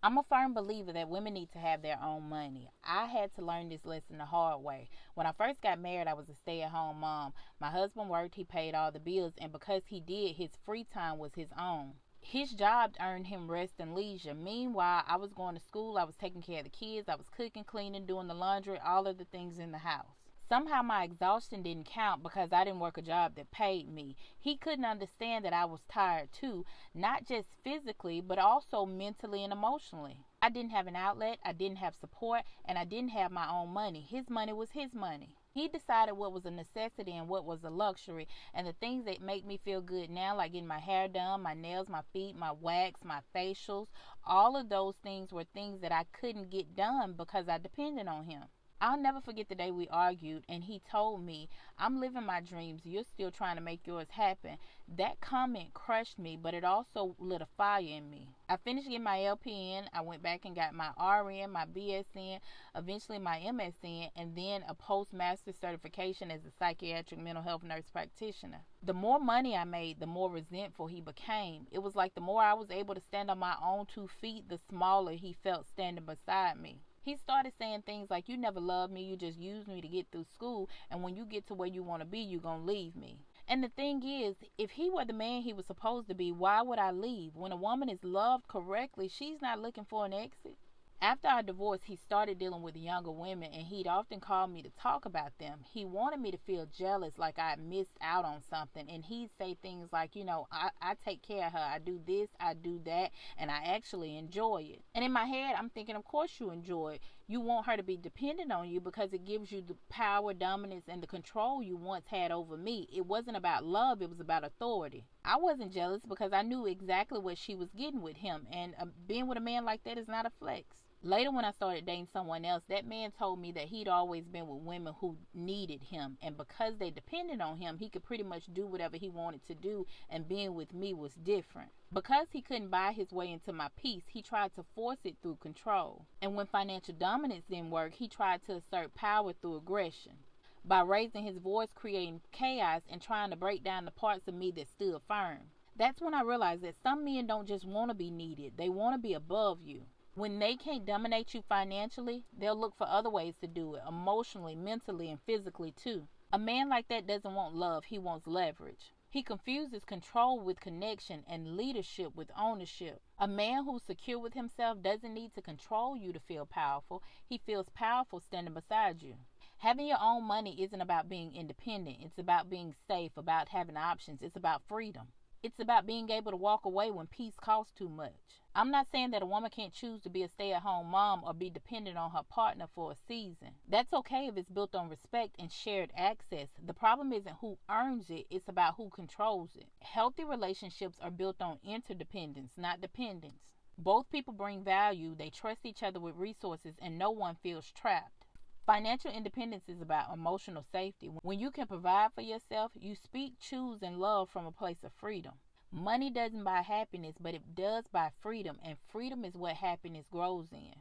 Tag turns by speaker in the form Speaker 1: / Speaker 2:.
Speaker 1: I'm a firm believer that women need to have their own money. I had to learn this lesson the hard way. When I first got married, I was a stay at home mom. My husband worked, he paid all the bills, and because he did, his free time was his own. His job earned him rest and leisure. Meanwhile, I was going to school, I was taking care of the kids, I was cooking, cleaning, doing the laundry, all of the things in the house. Somehow my exhaustion didn't count because I didn't work a job that paid me. He couldn't understand that I was tired too, not just physically, but also mentally and emotionally. I didn't have an outlet, I didn't have support, and I didn't have my own money. His money was his money. He decided what was a necessity and what was a luxury. And the things that make me feel good now, like getting my hair done, my nails, my feet, my wax, my facials, all of those things were things that I couldn't get done because I depended on him. I'll never forget the day we argued and he told me, I'm living my dreams, you're still trying to make yours happen. That comment crushed me, but it also lit a fire in me. I finished getting my LPN, I went back and got my RN, my BSN, eventually my MSN, and then a postmaster certification as a psychiatric mental health nurse practitioner. The more money I made, the more resentful he became. It was like the more I was able to stand on my own 2 feet, the smaller he felt standing beside me. He started saying things like, you never loved me, you just used me to get through school, and when you get to where you want to be, you're going to leave me. And the thing is, if he were the man he was supposed to be, why would I leave? When a woman is loved correctly, she's not looking for an exit. After our divorce, he started dealing with younger women, and he'd often call me to talk about them. He wanted me to feel jealous, like I missed out on something, and he'd say things like, I take care of her, I do this, I do that, and I actually enjoy it. And in my head, I'm thinking, of course you enjoy it. You want her to be dependent on you because it gives you the power, dominance, and the control you once had over me. It wasn't about love, it was about authority. I wasn't jealous because I knew exactly what she was getting with him, and being with a man like that is not a flex. Later, when I started dating someone else, that man told me that he'd always been with women who needed him, and because they depended on him, he could pretty much do whatever he wanted to do, and being with me was different. Because he couldn't buy his way into my peace, he tried to force it through control. And when financial dominance didn't work, he tried to assert power through aggression. By raising his voice, creating chaos, and trying to break down the parts of me that stood firm. That's when I realized that some men don't just want to be needed, they want to be above you. When they can't dominate you financially, they'll look for other ways to do it, emotionally, mentally, and physically too. A man like that doesn't want love, he wants leverage. He confuses control with connection and leadership with ownership. A man who's secure with himself doesn't need to control you to feel powerful. He feels powerful standing beside you. Having your own money isn't about being independent. It's about being safe, about having options. It's about freedom. It's about being able to walk away when peace costs too much. I'm not saying that a woman can't choose to be a stay-at-home mom or be dependent on her partner for a season. That's okay if it's built on respect and shared access. The problem isn't who earns it, it's about who controls it. Healthy relationships are built on interdependence, not dependence. Both people bring value, they trust each other with resources, and no one feels trapped. Financial independence is about emotional safety. When you can provide for yourself, you speak, choose, and love from a place of freedom. Money doesn't buy happiness, but it does buy freedom, and freedom is what happiness grows in.